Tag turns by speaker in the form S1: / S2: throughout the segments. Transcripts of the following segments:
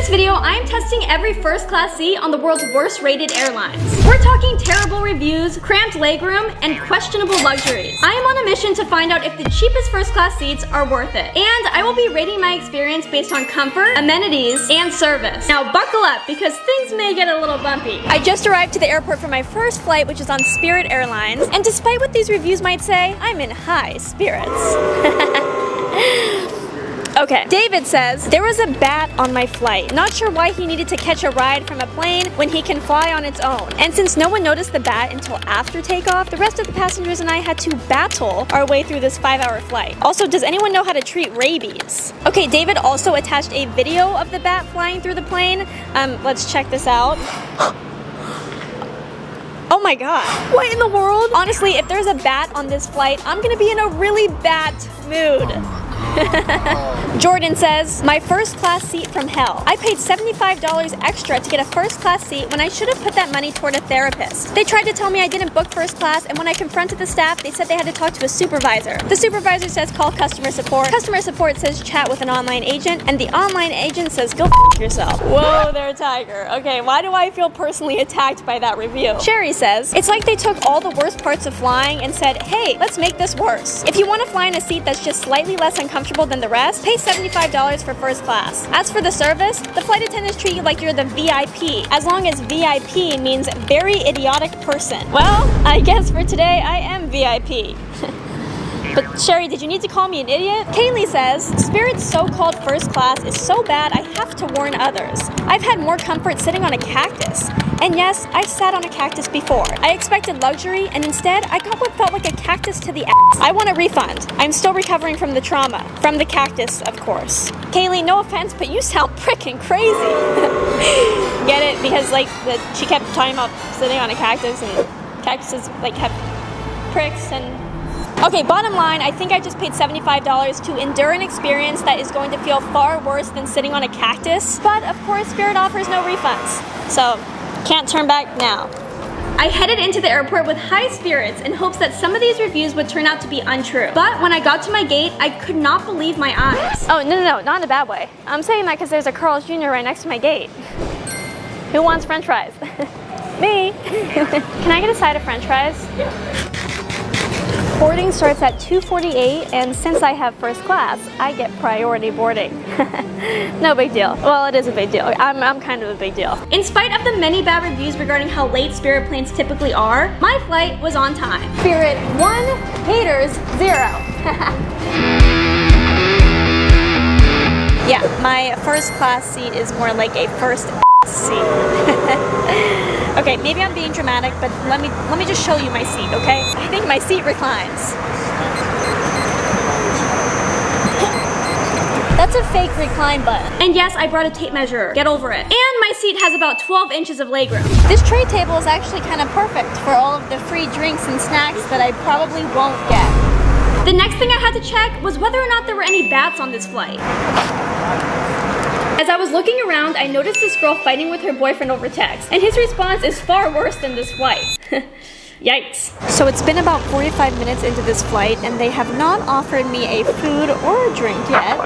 S1: this video, I am testing every first class seat on the world's worst rated airlines. We're talking terrible reviews, cramped legroom, and questionable luxuries. I am on a mission to find out if the cheapest first class seats are worth it. And I will be rating my experience based on comfort, amenities, and service. Now buckle up because things may get a little bumpy. I just arrived to the airport for my first flight, which is on Spirit Airlines. And despite what these reviews might say, I'm in high spirits. Okay, David says, there was a bat on my flight. Not sure why he needed to catch a ride from a plane when he can fly on its own. And since no one noticed the bat until after takeoff, the rest of the passengers and I had to battle our way through this 5-hour flight. Also, does anyone know how to treat rabies? Okay, David also attached a video of the bat flying through the plane. Let's check this out. Oh my god, what in the world? Honestly, if there's a bat on this flight, I'm gonna be in a really bad mood. Jordan says, my first class seat from hell. I paid $75 extra to get a first class seat when I should have put that money toward a therapist. They tried to tell me I didn't book first class, and when I confronted the staff, they said they had to talk to a supervisor. The supervisor says call customer support. Customer support says chat with an online agent, and the online agent says go f yourself. Whoa there, Tiger. Okay, why do I feel personally attacked by that review? Sherry says, it's like they took all the worst parts of flying and said, hey, let's make this worse. If you want to fly in a seat that's just slightly less uncomfortable than the rest, pay $75 for first class. As for the service, the flight attendants treat you like you're the VIP, as long as VIP means very idiotic person. Well, I guess for today I am VIP. But Sherry, did you need to call me an idiot? Kaylee says, Spirit's so-called first class is so bad I have to warn others. I've had more comfort sitting on a cactus. And yes, I sat on a cactus before. I expected luxury, and instead, I got what felt like a cactus to the ass. I want a refund. I'm still recovering from the trauma. From the cactus, of course. Kaylee, no offense, but you sound frickin' crazy. Get it? Because, like, she kept talking about sitting on a cactus, and cactuses, like, have pricks and... Okay, bottom line, I think I just paid $75 to endure an experience that is going to feel far worse than sitting on a cactus. But, of course, Spirit offers no refunds. So, can't turn back now. I headed into the airport with high spirits in hopes that some of these reviews would turn out to be untrue. But when I got to my gate, I could not believe my eyes. Oh, no, not in a bad way. I'm saying that because there's a Carl's Jr. right next to my gate. Who wants french fries? Me. Can I get a side of french fries? Boarding starts at 2:48, and since I have first class, I get priority boarding. No big deal. Well, it is a big deal. I'm kind of a big deal. In spite of the many bad reviews regarding how late Spirit planes typically are, my flight was on time. Spirit 1, haters 0. Yeah, my first class seat is more like a first seat. Okay, maybe I'm being dramatic, but let me just show you my seat, okay? I think my seat reclines. That's a fake recline button. And yes, I brought a tape measure. Get over it. And my seat has about 12 inches of legroom. This tray table is actually kind of perfect for all of the free drinks and snacks that I probably won't get. The next thing I had to check was whether or not there were any bats on this flight. As I was looking around, I noticed this girl fighting with her boyfriend over text, and his response is far worse than this flight. Yikes. So it's been about 45 minutes into this flight, and they have not offered me a food or a drink yet.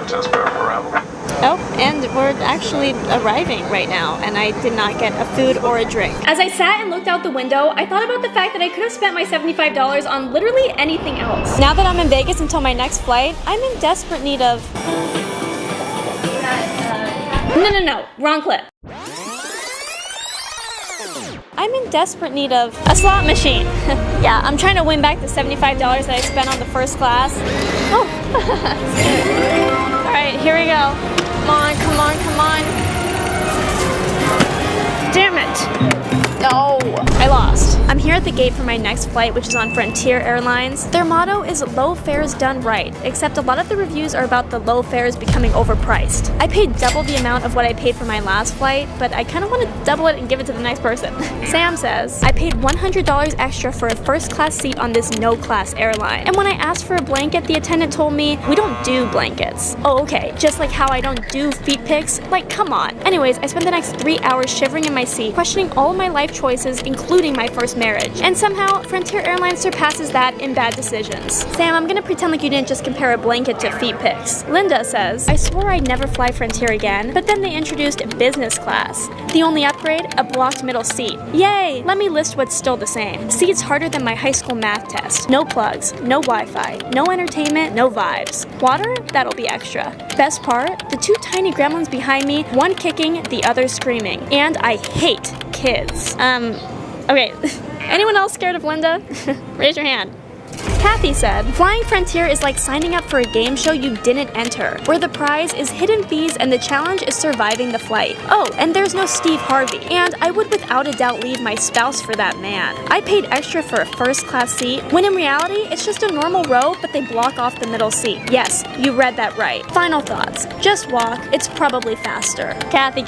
S1: Oh, and we're actually arriving right now, and I did not get a food or a drink. As I sat and looked out the window, I thought about the fact that I could have spent my $75 on literally anything else. Now that I'm in Vegas until my next flight, I'm in desperate need of... No, wrong clip. I'm in desperate need of a slot machine. Yeah, I'm trying to win back the $75 that I spent on the first class. Oh. All right, here we go. Come on. Damn it. No, I lost. I'm here at the gate for my next flight, which is on Frontier Airlines. Their motto is low fares done right, except a lot of the reviews are about the low fares becoming overpriced. I paid double the amount of what I paid for my last flight, but I kind of want to double it and give it to the next person. Sam says, I paid $100 extra for a first class seat on this no-class airline. And when I asked for a blanket, the attendant told me, we don't do blankets. Oh, okay, just like how I don't do feet pics? Like, come on. Anyways, I spent the next 3 hours shivering in my seat, questioning all of my life choices, including my first marriage. And somehow, Frontier Airlines surpasses that in bad decisions. Sam, I'm gonna pretend like you didn't just compare a blanket to feet pics. Linda says, I swore I'd never fly Frontier again, but then they introduced business class. The only upgrade, a blocked middle seat. Yay! Let me list what's still the same. Seats harder than my high school math test. No plugs, no Wi-Fi, no entertainment, no vibes. Water? That'll be extra. Best part? The two tiny gremlins behind me, one kicking, the other screaming. And I hate kids. Okay. Anyone else scared of Linda? Raise your hand. Kathy said, flying Frontier is like signing up for a game show you didn't enter, where the prize is hidden fees and the challenge is surviving the flight. Oh, and there's no Steve Harvey. And I would without a doubt leave my spouse for that man. I paid extra for a first class seat, when in reality, it's just a normal row, but they block off the middle seat. Yes, you read that right. Final thoughts. Just walk. It's probably faster. Kathy.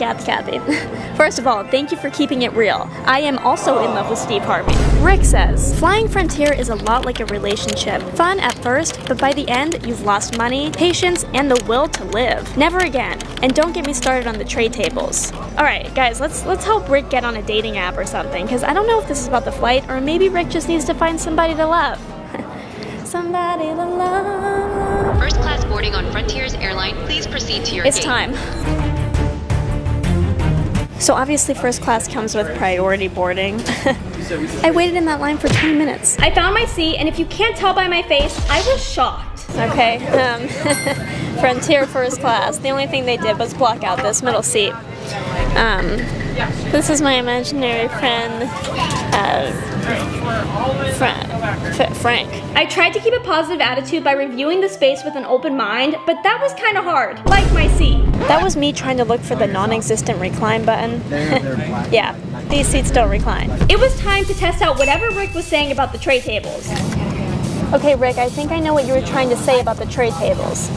S1: First of all, thank you for keeping it real. I am also in love with Steve Harvey. Rick says, flying Frontier is a lot like a relationship. Fun at first, but by the end, you've lost money, patience, and the will to live. Never again. And don't get me started on the tray tables. Alright, guys, let's help Rick get on a dating app or something, because I don't know if this is about the flight, or maybe Rick just needs to find somebody to love. Somebody to love.
S2: First class boarding on Frontier's airline. Please proceed to your gate.
S1: It's time. So obviously first class comes with priority boarding. I waited in that line for 20 minutes. I found my seat, and if you can't tell by my face, I was shocked. Okay, Frontier first class. The only thing they did was block out this middle seat. This is my imaginary friend, Frank. I tried to keep a positive attitude by reviewing the space with an open mind, but that was kind of hard, like my seat. That was me trying to look for the non-existent recline button. Yeah, these seats don't recline. It was time to test out whatever Rick was saying about the tray tables. Okay, Rick, I think I know what you were trying to say about the tray tables.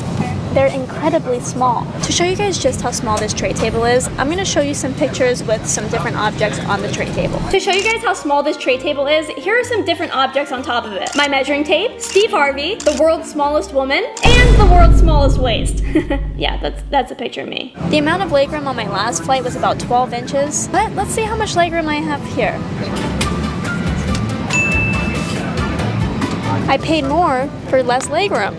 S1: They're incredibly small. To show you guys just how small this tray table is, I'm gonna show you some pictures with some different objects on the tray table. To show you guys how small this tray table is, here are some different objects on top of it. My measuring tape, Steve Harvey, the world's smallest woman, and the world's smallest waist. Yeah, that's a picture of me. The amount of legroom on my last flight was about 12 inches, but let's see how much legroom I have here. I paid more for less legroom.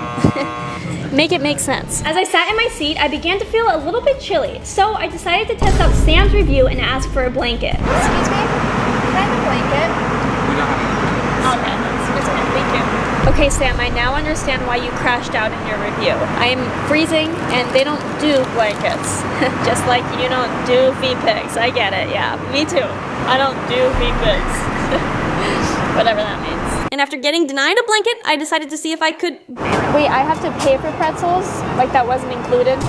S1: Make it make sense. As I sat in my seat, I began to feel a little bit chilly, so I decided to test out Sam's review and ask for a blanket. Excuse me? Can I have a blanket?
S3: We don't have
S1: Okay, that's fine. Thank you. Okay, Sam, I now understand why you crashed out in your review. I'm freezing, and they don't do blankets. Just like you don't do feet pics. I get it, yeah. Me too. I don't do feet pics. Whatever that means. And after getting denied a blanket, I decided to see if I could... Wait, I have to pay for pretzels? Like that wasn't included?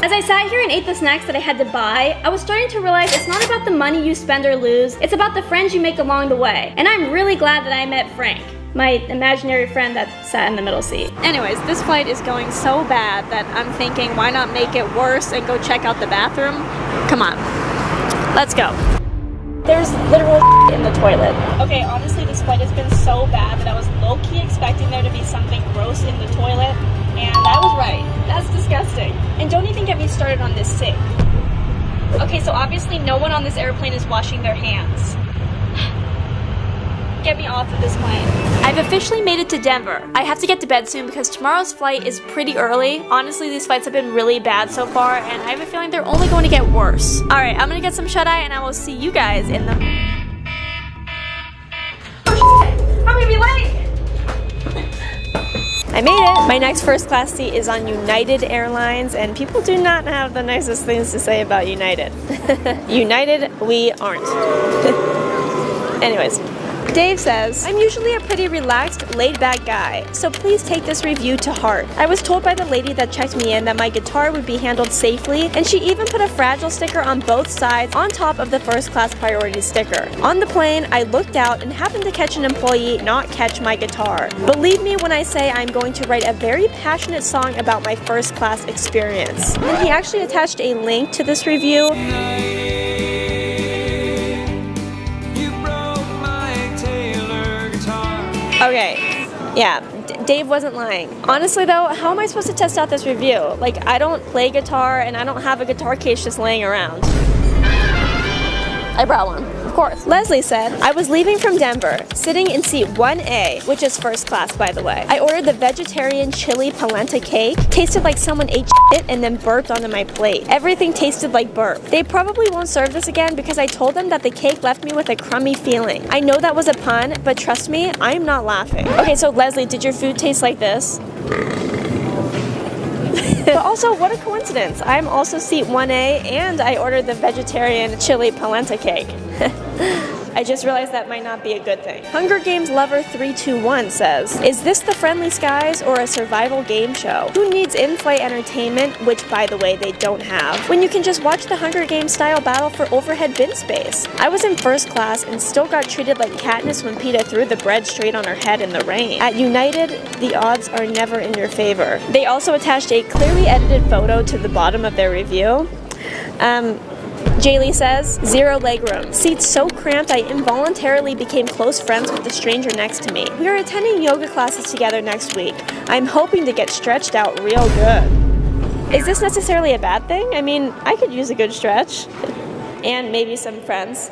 S1: As I sat here and ate the snacks that I had to buy, I was starting to realize it's not about the money you spend or lose, it's about the friends you make along the way. And I'm really glad that I met Frank, my imaginary friend that sat in the middle seat. Anyways, this flight is going so bad that I'm thinking, why not make it worse and go check out the bathroom? Come on, let's go. There's literal in the toilet. Okay, honestly, this flight has been so bad that I was low-key expecting there to be something gross in the toilet, and I was right. That's disgusting. And don't even get me started on this sink. Okay, so obviously no one on this airplane is washing their hands. Get me off of this plane. I've officially made it to Denver. I have to get to bed soon because tomorrow's flight is pretty early. Honestly, these flights have been really bad so far, and I have a feeling they're only going to get worse. Alright, I'm gonna get some shut-eye, and I will see you guys in the... Oh shit! I'm gonna be late! I made it! My next first class seat is on United Airlines, and people do not have the nicest things to say about United. United, we aren't. Anyways. Dave says, I'm usually a pretty relaxed, laid-back guy, so please take this review to heart. I was told by the lady that checked me in that my guitar would be handled safely, and she even put a fragile sticker on both sides on top of the first class priority sticker. On the plane, I looked out and happened to catch an employee not catch my guitar. Believe me when I say I'm going to write a very passionate song about my first class experience. And he actually attached a link to this review. Okay, yeah, Dave wasn't lying. Honestly though, how am I supposed to test out this review? Like, I don't play guitar and I don't have a guitar case just laying around. I brought one, of course. Leslie said, I was leaving from Denver, sitting in seat 1A, which is first class, by the way. I ordered the vegetarian chili polenta cake. Tasted like someone ate shit and then burped onto my plate. Everything tasted like burp. They probably won't serve this again because I told them that the cake left me with a crummy feeling. I know that was a pun, but trust me, I'm not laughing. Okay, so Leslie, did your food taste like this? But also, what a coincidence. I'm also seat 1A and I ordered the vegetarian chili polenta cake. I just realized that might not be a good thing. Hunger Games Lover 321 says, is this the Friendly Skies or a survival game show? Who needs in-flight entertainment, which by the way they don't have, when you can just watch the Hunger Games style battle for overhead bin space? I was in first class and still got treated like Katniss when Peeta threw the bread straight on her head in the rain. At United, the odds are never in your favor. They also attached a clearly edited photo to the bottom of their review. Jaylee says, 0 legroom. Seats so cramped I involuntarily became close friends with the stranger next to me. We are attending yoga classes together next week. I'm hoping to get stretched out real good. Is this necessarily a bad thing? I mean, I could use a good stretch. And maybe some friends.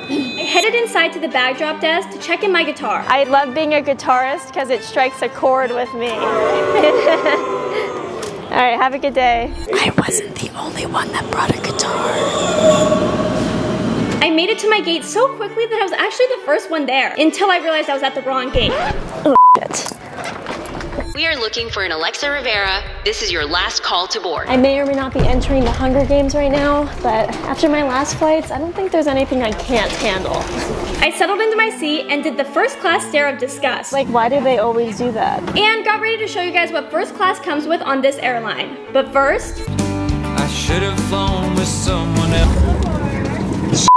S1: I headed inside to the bag drop desk to check in my guitar. I love being a guitarist because it strikes a chord with me. All right, have a good day. I wasn't the only one that brought a guitar. I made it to my gate so quickly that I was actually the first one there, until I realized I was at the wrong gate. Oh, shit.
S2: We are looking for an Alexa Rivera. This is your last call to board.
S1: I may or may not be entering the Hunger Games right now, but after my last flights, I don't think there's anything I can't handle. I settled into my seat and did the first class stare of disgust. Like, why do they always do that? And got ready to show you guys what first class comes with on this airline. But first,
S4: I should have flown with someone else.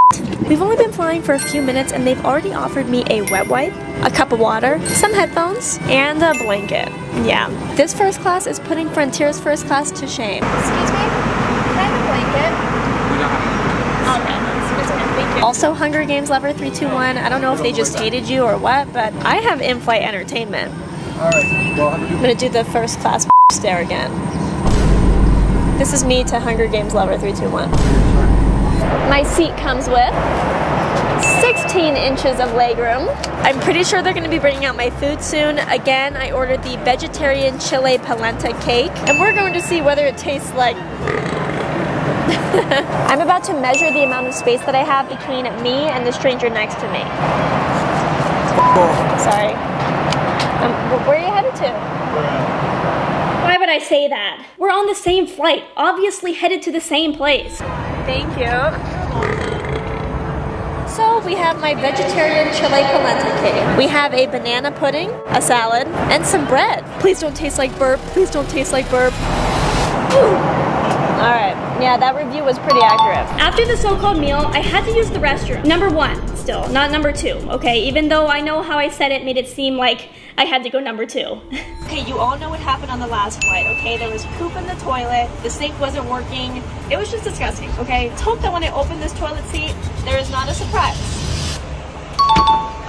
S1: We've only been flying for a few minutes and they've already offered me a wet wipe, a cup of water, some headphones, and a blanket. Yeah, this first class is putting Frontier's first class to shame. Excuse me? Can I have a blanket?
S3: We don't have
S1: Okay, that's good. Thank you. Also, Hunger Games Lover 321, I don't know if they just hated you or what, but I have in-flight entertainment.
S3: Alright, well,
S1: I'm gonna do the first class stare again. This is me to Hunger Games Lover 321. My seat comes with 16 inches of legroom. I'm pretty sure they're gonna be bringing out my food soon. Again, I ordered the vegetarian chili polenta cake, and we're going to see whether it tastes like... I'm about to measure the amount of space that I have between me and the stranger next to me. Sorry. Where are you headed to? Why would I say that? We're on the same flight, obviously headed to the same place. Thank you. So we have my vegetarian chili polenta cake. We have a banana pudding, a salad, and some bread. Please don't taste like burp. Please don't taste like burp. Alright, yeah, that review was pretty accurate. After the so-called meal, I had to use the restroom. Number 1, still, not number 2, okay? Even though I know how I said it made it seem like I had to go number 2. Okay, you all know what happened on the last flight, okay? There was poop in the toilet, the sink wasn't working. It was just disgusting, okay? Let's hope that when I open this toilet seat, there is not a surprise.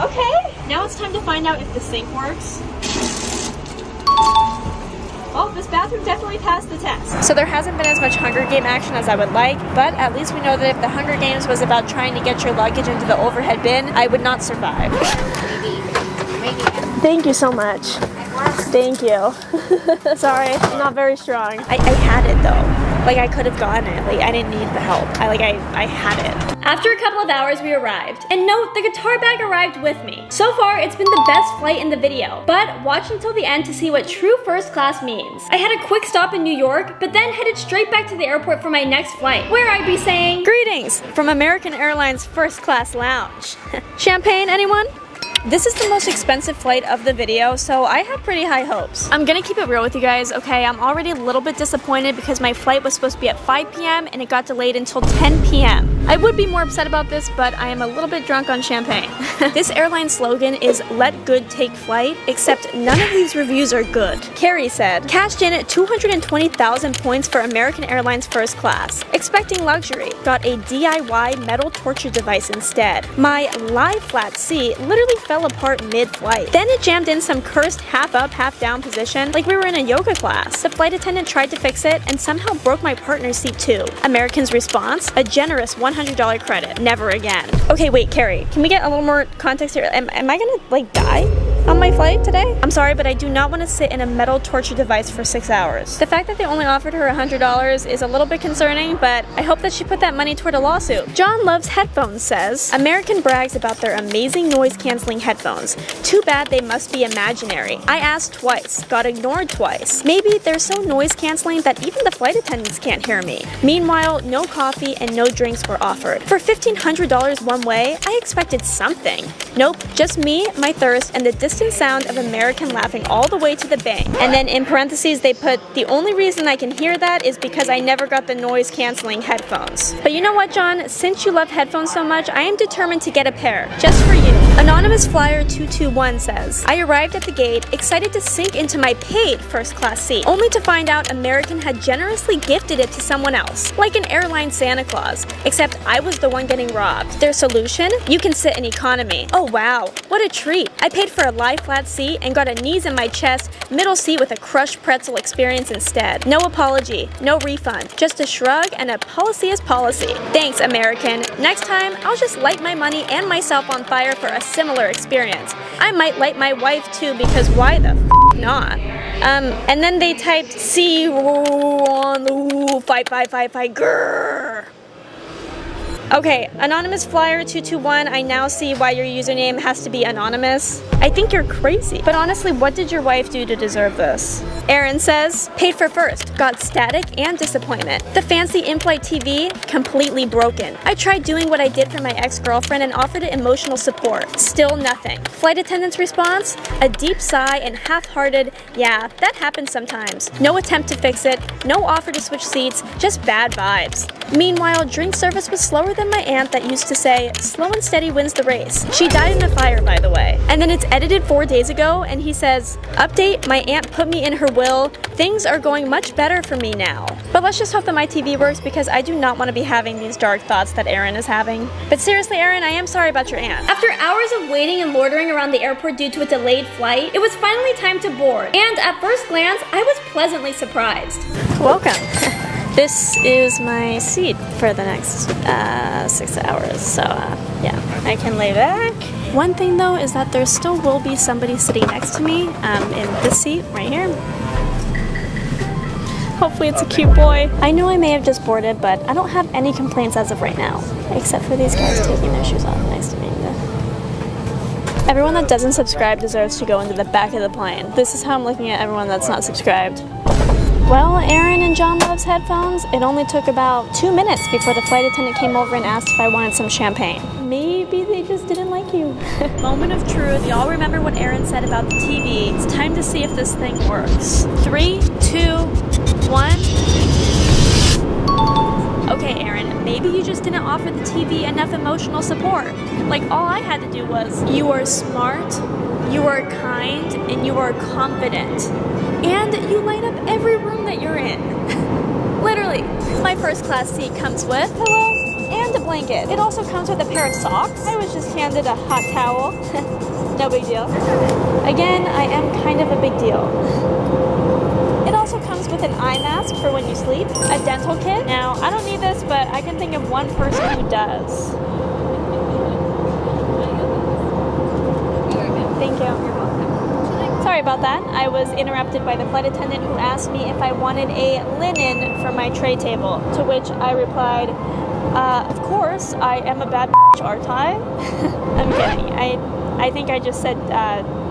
S1: Okay, now it's time to find out if the sink works. Oh, this bathroom definitely passed the test. So there hasn't been as much Hunger Game action as I would like, but at least we know that if the Hunger Games was about trying to get your luggage into the overhead bin, I would not survive. Thank you so much. Thank you. Sorry, I'm not very strong. I had it though. Like I could have gotten it. Like I didn't need the help. I had it. After a couple of hours, we arrived. And note, the guitar bag arrived with me. So far, it's been the best flight in the video. But watch until the end to see what true first class means. I had a quick stop in New York, but then headed straight back to the airport for my next flight, where I'd be saying, "Greetings from American Airlines First Class Lounge." Champagne, anyone? This is the most expensive flight of the video, so I have pretty high hopes. I'm gonna keep it real with you guys, okay? I'm already a little bit disappointed because my flight was supposed to be at 5 p.m. and it got delayed until 10 p.m. I would be more upset about this, but I am a little bit drunk on champagne. This airline slogan is "Let good take flight," except none of these reviews are good. Carrie said, cashed in at 220,000 points for American Airlines First Class. Expecting luxury, got a DIY metal torture device instead. My lie flat seat literally fell apart mid-flight. Then it jammed in some cursed half up, half down position like we were in a yoga class. The flight attendant tried to fix it and somehow broke my partner's seat too. American's response, a generous 100 $100 credit. Never again. Okay, wait, Carrie, can we get a little more context here? Am I gonna like die on my flight today? I'm sorry, but I do not want to sit in a metal torture device for 6 hours. The fact that they only offered her $100 is a little bit concerning, but I hope that she put that money toward a lawsuit. John Loves Headphones says, American brags about their amazing noise-canceling headphones. Too bad they must be imaginary. I asked twice, got ignored twice. Maybe they're so noise-canceling that even the flight attendants can't hear me. Meanwhile, no coffee and no drinks were offered. For $1,500 one way, I expected something. Nope, just me, my thirst, and the distant sound of American laughing all the way to the bank. And then in parentheses they put, the only reason I can hear that is because I never got the noise canceling headphones. But you know what, John? Since you love headphones so much, I am determined to get a pair, just for you. Anonymous Flyer 221 says, I arrived at the gate, excited to sink into my paid first class seat, only to find out American had generously gifted it to someone else, like an airline Santa Claus, except I was the one getting robbed. Their solution? You can sit in economy. Oh wow, what a treat. I paid for a lie flat seat and got a knees in my chest, middle seat with a crushed pretzel experience instead. No apology, no refund, just a shrug and a policy is policy. Thanks, American. Next time, I'll just light my money and myself on fire for a similar experience. I might light my wife too, because why the f not? And then they typed, see you on the fight, grrr. Okay, Anonymous Flyer 221, I now see why your username has to be anonymous. I think you're crazy. But honestly, what did your wife do to deserve this? Aaron says, paid for first, got static and disappointment. The fancy in-flight TV, completely broken. I tried doing what I did for my ex-girlfriend and offered it emotional support. Still nothing. Flight attendant's response? A deep sigh and half-hearted, yeah, that happens sometimes. No attempt to fix it, no offer to switch seats, just bad vibes. Meanwhile, drink service was slower than my aunt that used to say, slow and steady wins the race. She died in a fire, by the way. And then it's edited 4 days ago, and he says, update, my aunt put me in her will. Things are going much better for me now. But let's just hope that my TV works, because I do not want to be having these dark thoughts that Aaron is having. But seriously, Aaron, I am sorry about your aunt. After hours of waiting and loitering around the airport due to a delayed flight, it was finally time to board. And at first glance, I was pleasantly surprised. Welcome. This is my seat for the next 6 hours, so yeah, I can lay back. One thing though is that there still will be somebody sitting next to me in this seat right here. Hopefully it's a cute boy. I know I may have just boarded, but I don't have any complaints as of right now, except for these guys taking their shoes off. Nice to meet you. Everyone that doesn't subscribe deserves to go into the back of the plane. This is how I'm looking at everyone that's not subscribed. Well, Aaron and John Loves Headphones, it only took about 2 minutes before the flight attendant came over and asked if I wanted some champagne. Maybe they just didn't like you. Moment of truth. Y'all remember what Aaron said about the TV. It's time to see if this thing works. 3, 2, 1. Okay, Aaron, maybe you just didn't offer the TV enough emotional support. Like, all I had to do was, you are smart, you are kind, and you are confident. And you light up every room that you're in. Literally. My first class seat comes with a pillow and a blanket. It also comes with a pair of socks. I was just handed a hot towel. No big deal. Again, I am kind of a big deal. It also comes with an eye mask for when you sleep, a dental kit. Now, I don't need this, but I can think of one person who does. Thank you. Sorry about that. I was interrupted by the flight attendant who asked me if I wanted a linen for my tray table, to which I replied, of course, I am a bad bitch, aren't I? I'm kidding. I think I just said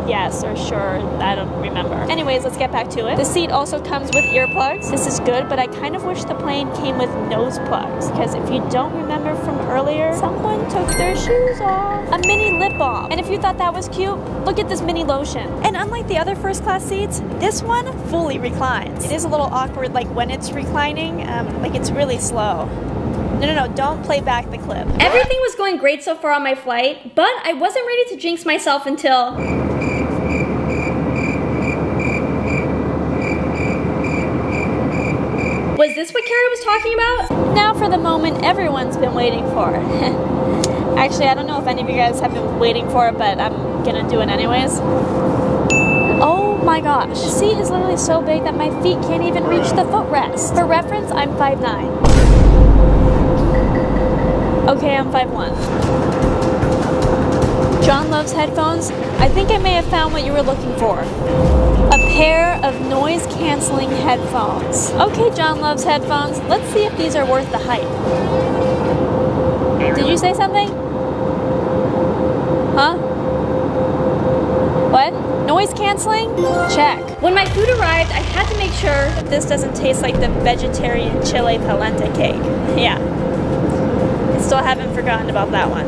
S1: yes or sure. I don't remember. Anyways, let's get back to it. The seat also comes with earplugs. This is good, but I kind of wish the plane came with nose plugs, because if you don't remember from earlier, someone took their shoes off. A mini lip balm. And if you thought that was cute, look at this mini lotion. And unlike the other first class seats, this one fully reclines. It is a little awkward, like when it's reclining, like it's really slow. No, don't play back the clip. Everything was going great so far on my flight, but I wasn't ready to jinx myself until... Was this what Carrie was talking about? Now for the moment everyone's been waiting for. Actually, I don't know if any of you guys have been waiting for it, but I'm gonna do it anyways. Oh my gosh. The seat is literally so big that my feet can't even reach the footrest. For reference, I'm 5'9". Okay, I'm 5'1". John loves headphones. I think I may have found what you were looking for. A pair of noise-canceling headphones. Okay, John loves headphones. Let's see if these are worth the hype. Did you say something? Huh? What? Noise canceling? Check. When my food arrived, I had to make sure that this doesn't taste like the vegetarian chile polenta cake. Yeah. I still haven't forgotten about that one.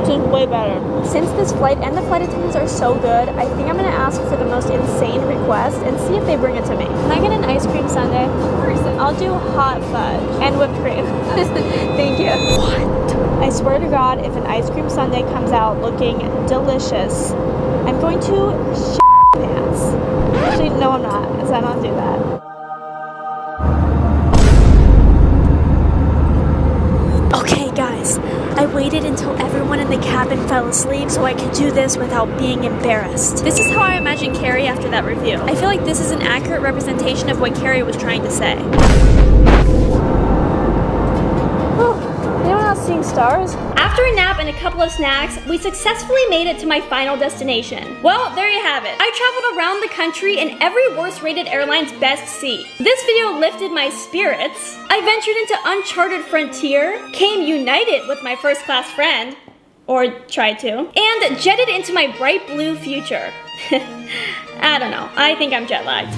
S1: This is way better. Since this flight and the flight attendants are so good, I think I'm gonna ask for the most insane request and see if they bring it to me. Can I get an ice cream sundae? Of course. I'll do hot fudge and whipped cream. Thank you. What? I swear to God, if an ice cream sundae comes out looking delicious, I'm going to shit my pants. Actually, no, I'm not, because I don't do that. Okay, guys, I waited until everyone in the cabin fell asleep so I could do this without being embarrassed. This is how I imagine Carrie after that review. I feel like this is an accurate representation of what Carrie was trying to say. Anyone else seeing stars? After a nap and a couple of snacks, we successfully made it to my final destination. Well, there you have it. I traveled around the country in every worst-rated airline's best seat. This video lifted my spirits. I ventured into uncharted frontier, came united with my first-class friend, or tried to, and jetted into my bright blue future. I don't know, I think I'm jet-lagged.